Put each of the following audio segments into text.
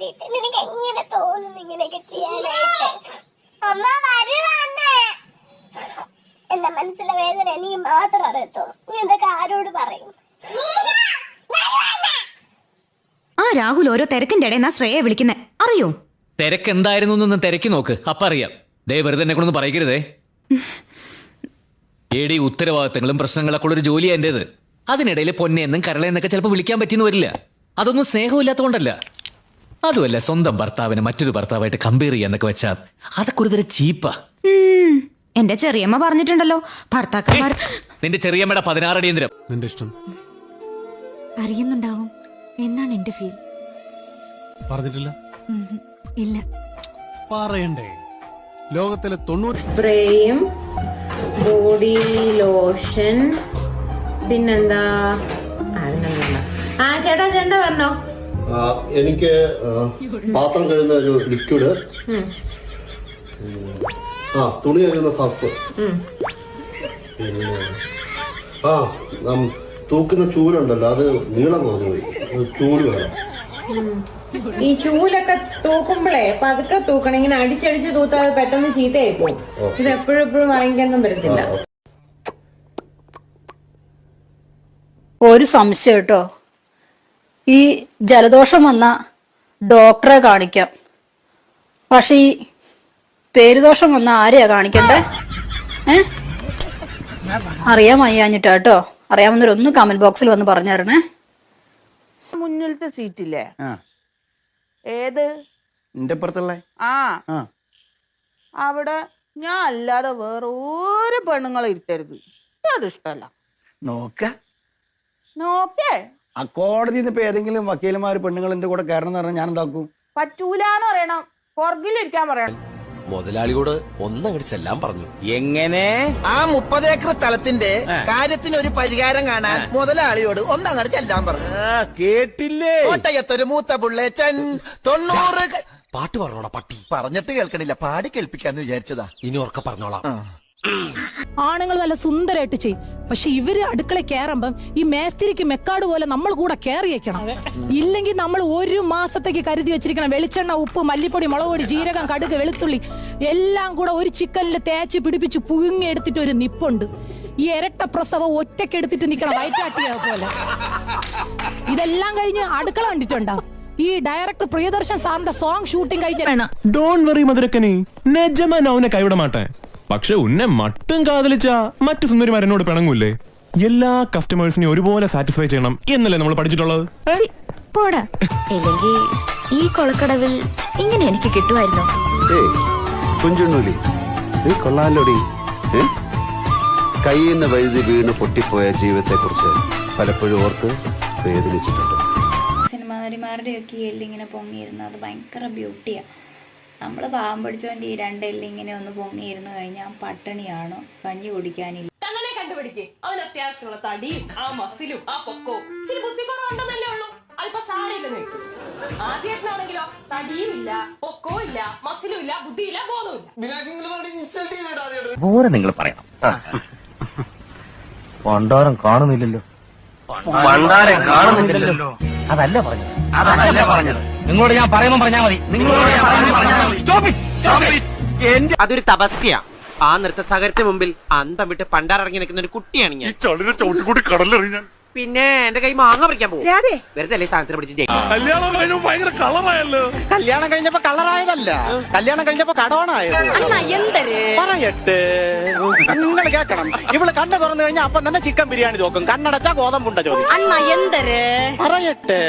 വേണ്ടിട്ട്. നിനക്ക് എങ്ങനെ തോന്നുന്നു ഇങ്ങനെയൊക്കെ ചെയ്യാനായിട്ട്? അമ്മ വരുവാന്നേ. എന്റെ മനസ്സിലെ വേദന എനിക്ക് മാത്രം അറിയത്തുള്ളൂ. നീ എന്തൊക്കെ ആരോട് പറയും? ആ രാഹുൽ ഓരോ തിരക്കിന്റെ ഇടയിൽ ശ്രേയെ വിളിക്കുന്നേ അറിയോ? തിരക്ക് എന്തായിരുന്നു തിരക്കി നോക്ക്, അപ്പ അറിയാം. ദേ വെറുതെ എന്നെ കൊണ്ടൊന്നും പറയരുതേ. ഏടി ഉത്തരവാദിത്തങ്ങളും പ്രശ്നങ്ങളൊക്കെ ഉള്ളൊരു ജോലിയാ എന്റേത്. അതിനിടയിൽ പൊന്നെയെന്നും കരളെന്നൊക്കെ ചിലപ്പോൾ വിളിക്കാൻ പറ്റിയെന്ന് വരില്ല. അതൊന്നും സ്നേഹമില്ലാത്തതുകൊണ്ടല്ല. അതുമല്ല, സ്വന്തം ഭർത്താവിനെ മറ്റൊരു ഭർത്താവായിട്ട് കമ്പയർ ചെയ്യാന്നൊക്കെ വെച്ചാൽ അതൊക്കെ ഒരു തരം ചീപ്പാ. എന്റെ ചെറിയമ്മ പറഞ്ഞിട്ടുണ്ടല്ലോ, ഭർത്താക്കന്മാർ. നിന്റെ ചെറിയമ്മയുടെ 16 അടിയന്തരം. നിന്റെ ഇഷ്ടം അറിയുന്നുണ്ടാവും എന്നാണ് എന്റെ ഫീൽ. പറഞ്ഞിട്ടില്ല? ഇല്ല. പറയണ്ടേ? ലോകത്തിലെ 90 സ്പ്രേയും ബോഡി ലോഷൻ പിന്നെന്താ ചേട്ടാ പറഞ്ഞോ. എനിക്ക് പാത്രം കഴുകുന്ന ഒരു ലിക്വിഡ്, തുണി കഴുകുന്ന സർഫ്, പിന്നെ തൂക്കുന്ന ചൂലുണ്ടല്ലോ, അത് നീളം കുറഞ്ഞു പോയി. ചൂല് വേണം. ഈ ചൂലൊക്കെ തൂക്കുമ്പോഴേ പതുക്കെ തൂക്കണം. ഇങ്ങനെ അടിച്ചടിച്ച് തൂത്താൽ പെട്ടെന്ന് ചീത്തയായി പോകും. ഇത് എപ്പോഴും വാങ്ങിക്കാനൊന്നും പറ്റത്തില്ല. ഒരു സംശയം കേട്ടോ, ഈ ജലദോഷം വന്ന ഡോക്ടറെ കാണിക്കാം, പക്ഷെ ഈ പേരുദോഷം വന്ന ആരെയാ കാണിക്കണ്ടേ? അറിയാൻ വയ്യാഞ്ഞിട്ടാ കേട്ടോ. അറിയാവുന്നവരൊന്ന് കമന്റ് ബോക്സിൽ വന്ന് പറഞ്ഞു തരണേ. മുന്നിലത്തെ സീറ്റില്ലേ? ഏത്? എന്റെ പുറത്തുള്ള അവിടെ ഞാൻ അല്ലാതെ വേറെ ഒരു പെണ്ണുങ്ങളെ ഇരുത്തരുത്. അതിഷ്ടല്ല. നോക്കേ ആ കോടതിയിൽ നിന്ന് ഇപ്പൊ ഏതെങ്കിലും വക്കീലന്മാര് പെണ്ണുങ്ങളുടെ കൂടെ കയറണം എന്ന് പറഞ്ഞാൽ ഞാൻ എന്താക്കും? പറ്റൂലെന്ന് പറയണം, പുറകിലിരിക്കാൻ പറയണം. മുതലാളിയോട് ഒന്നങ്ങോട്ട് ചെല്ലാൻ പറഞ്ഞു. എങ്ങനെ? ആ 30 ഏക്കർ സ്ഥലത്തിന്റെ കാര്യത്തിന് ഒരു പരിഹാരം കാണാൻ മുതലാളിയോട് ഒന്നങ്ങോട്ട് ചെല്ലാൻ പറഞ്ഞു. കേട്ടില്ലേ? കോട്ടയത്തൊരു മൂത്ത പുള്ളേച്ചൻ 90 പാട്ട് പറഞ്ഞോടാ പട്ടി. പറഞ്ഞിട്ട് കേൾക്കണില്ല, പാടി കേൾപ്പിക്കാന്ന് വിചാരിച്ചതാ. ഇനി ഉറക്കെ പറഞ്ഞോളാം. ആണുങ്ങൾ നല്ല സുന്ദരമായിട്ട് ചെയ്യും, പക്ഷെ ഇവര് അടുക്കള കയറുമ്പം ഈ മേസ്തിരിക്ക് മെക്കാട് പോലെ നമ്മൾ കൂടെ കയറിയേക്കണം. ഇല്ലെങ്കിൽ നമ്മൾ 1 മാസത്തേക്ക് കരുതി വെച്ചിരിക്കണം വെളിച്ചെണ്ണ, ഉപ്പ്, മല്ലിപ്പൊടി, മുളകുപൊടി, ജീരകം, കടുക്, വെളുത്തുള്ളി എല്ലാം കൂടെ ഒരു ചിക്കനിൽ തേച്ച് പിടിപ്പിച്ച് പുഴുങ്ങി എടുത്തിട്ട് ഒരു നിപ്പുണ്ട്. ഈ ഇരട്ട പ്രസവം ഒറ്റക്കെടുത്തിട്ട് നിക്കണം വയറ്റാട്ടിയ പോലെ. ഇതെല്ലാം കഴിഞ്ഞ് അടുക്കള കണ്ടിട്ടുണ്ടോ? ഈ ഡയറക്ടർ പ്രിയദർശൻ സാറിന്റെ സോങ് ഷൂട്ടിംഗ് കഴിഞ്ഞ ഡോണ്ട് വെറി മധുരക്കനി, നിജമാ അവനെ കൈവിട മാട്ടെ. പക്ഷെ ഉന്നെ മട്ടും കാതലിച്ച മറ്റു സുന്ദരിമാർ എന്നോട് പിണങ്ങൂല്ലേ? എല്ലാ കസ്റ്റമേഴ്സിനെയും ഒരുപോലെ സാറ്റിസ്ഫൈ ചെയ്യണം എന്നല്ലേ നമ്മൾ പഠിച്ചിട്ടുള്ളത്? പോടാ. ഇല്ലെങ്കിൽ ഈ കൊളക്കടവിൽ ഇങ്ങനെ എനിക്ക് കിട്ടുമായിരുന്നു. കുഞ്ചുണ്ണൂലി, നീ കൊള്ളാലോടി. കയ്യിൽ നിന്ന് വഴുതി വീണ് പൊട്ടിപ്പോയ ജീവിതത്തെ കുറിച്ച് പലപ്പോഴും ഓർത്ത് വേദനിച്ചിട്ടുണ്ട്. സിനിമാ നടിമാരുടെയൊക്കെ എല്ലിങ്ങനെ പൊങ്ങിയിരുന്നത് അത് ഭയങ്കര ബ്യൂട്ടിയാണ്. നമ്മൾ പാവം പഠിച്ചോണ്ട് ഈ 2 എല്ലിങ്ങനെ ഒന്ന് പൊങ്ങിയിരുന്നു കഴിഞ്ഞാൽ പട്ടിണിയാണോ, കഞ്ഞി കുടിക്കാനില്ല. അങ്ങനെ കണ്ടുപിടിക്കേ അവൻ അത്യാവശ്യമുള്ള തടിയും ആ മസിലും ആ പൊക്കവും ഇച്ചിരി ബുദ്ധി കുറവുണ്ടെന്നല്ലേ ഉള്ളൂ. അല്പം സാരമില്ലെന്ന് വെക്കും. ആദ്യമാണെങ്കിലോ തടിയും ഇല്ല, പൊക്കവും ഇല്ല, മസിലും ഇല്ല, ബുദ്ധിയില്ല, ബോധവും പോലെ നിങ്ങൾ പറയണം. പണ്ടാരം കാണുന്നില്ലല്ലോ. അതല്ല പറഞ്ഞത്. നിങ്ങളോട് ഞാൻ പറയുമ്പോൾ പറഞ്ഞാൽ മതി. അതൊരു തപസ്യ. ആ നൃത്തസാഗരത്തിന് മുമ്പിൽ അന്തം വിട്ട് പണ്ടാറിറങ്ങി നിൽക്കുന്ന ഒരു കുട്ടിയാണ് ഞാൻ. ചവിട്ടിക്കൂടി കടലെറിയാൻ. പിന്നെ എന്റെ കൈ മാങ്ങ പറിക്കാൻ പോകും. വെറുതെ അല്ലേ സാധനത്തിന് പിടിച്ച് കല്യാണം കഴിഞ്ഞപ്പോ ഭയങ്കര കളറായല്ലോ. കല്യാണം കഴിഞ്ഞപ്പോ കളറായതല്ല, കല്യാണം കഴിഞ്ഞപ്പോ കടവണായത്. പറയട്ടെ, നിങ്ങൾ കേക്കണം. ഇവള് കണ്ണ് തുറന്നു കഴിഞ്ഞാൽ അപ്പം തന്നെ ചിക്കൻ ബിരിയാണി നോക്കും, കണ്ണടച്ചാ ഗോതമ്പുണ്ട ചോദിക്കും. പറയട്ടെ,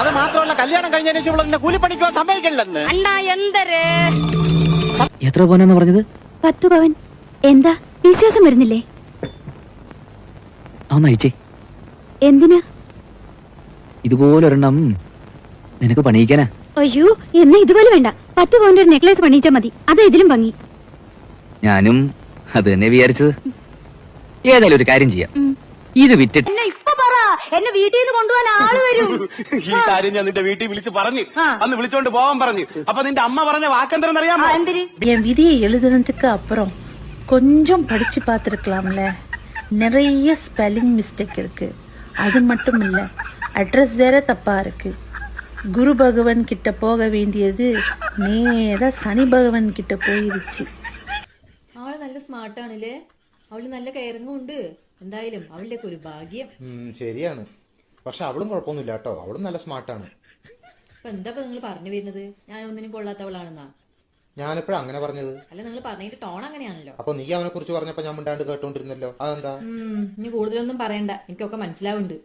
അത് മാത്രമല്ല കല്യാണം കഴിഞ്ഞതിന് ശേഷം ഇവളെ കൂലിപ്പണിക്കുവാൻ സമ്മതിക്കില്ലെന്ന്. എത്ര പവനാന്ന് പറഞ്ഞത്? 10 പവൻ. എന്താ വിശ്വാസം വരുന്നില്ലേ? അയച്ചേ. എന്തിനാ? ഇതുപോലൊരെണ്ണം നിനക്ക് പണിയിക്കാനാ. അയ്യോ, എന്നാ ഇതുപോലെ വേണ്ട. 10 പവന്റെ ഒരു നെക്ലേസ് പണിയിച്ചാ മതി. അതാ ഇതിലും ഭംഗി. ഞാനും അത് തന്നെ വിചാരിച്ചത്. ഏതായാലും ഒരു കാര്യം ചെയ്യാം, ഇത് വിറ്റിട്ട് എന്നെ വീട്ടിൽ നിന്ന് കൊണ്ടുപോകാൻ ആള് വരും. ഈ കാര്യം ഞാൻ നിന്റെ വീട്ടിൽ വിളിച്ച് പറഞ്ഞു, അന്ന് വിളിച്ചോണ്ട് പോവാൻ പറഞ്ഞു. അപ്പൊ നിന്റെ അമ്മ പറഞ്ഞ വാക്കെന്തരെന്നറിയാമോ? என் விதியை எழுதுனதுக்கு அப்புறம் கொஞ்சம் படிச்சு பார்த்துருக்கலாம்ல. நிறைய ஸ்பெல்லிங் மிஸ்டேக் இருக்கு. அது மட்டும் இல்ல, அட்ரஸ் வேற தப்பா இருக்கு. குரு பகவான் கிட்ட போக வேண்டியது நேரா சனி பகவான் கிட்ட போயிருச்சு. അവള് നല്ല സ്മാർട്ടാണല്ലേ, അവള് നല്ല കയറിങ്ങും ഉണ്ട്. എന്തായാലും അവളുടെ ഒരു ഭാഗ്യം. ശരിയാണ്, പക്ഷെ അവളും കുഴപ്പമൊന്നുമില്ല കേട്ടോ, അവളും നല്ല സ്മാർട്ടാണ്. അപ്പൊ എന്താ നിങ്ങൾ പറഞ്ഞു വരുന്നത്, ഞാൻ ഒന്നിനും കൊള്ളാത്തവളാണെന്നാ? ഞാനെപ്പോഴാ അങ്ങനെ പറഞ്ഞത്? അല്ല, നിങ്ങൾ പറഞ്ഞിട്ട് ടോൺ അങ്ങനെയാണല്ലോ. അപ്പൊ നീ അവനെ കുറിച്ച് പറഞ്ഞപ്പോ ഞാൻ മിണ്ടാണ്ട് കേട്ടോണ്ടിരുന്നല്ലോ, അതെന്താ? ഇനി കൂടുതലൊന്നും പറയണ്ട, എനിക്കൊക്കെ മനസ്സിലാവുന്നുണ്ട്.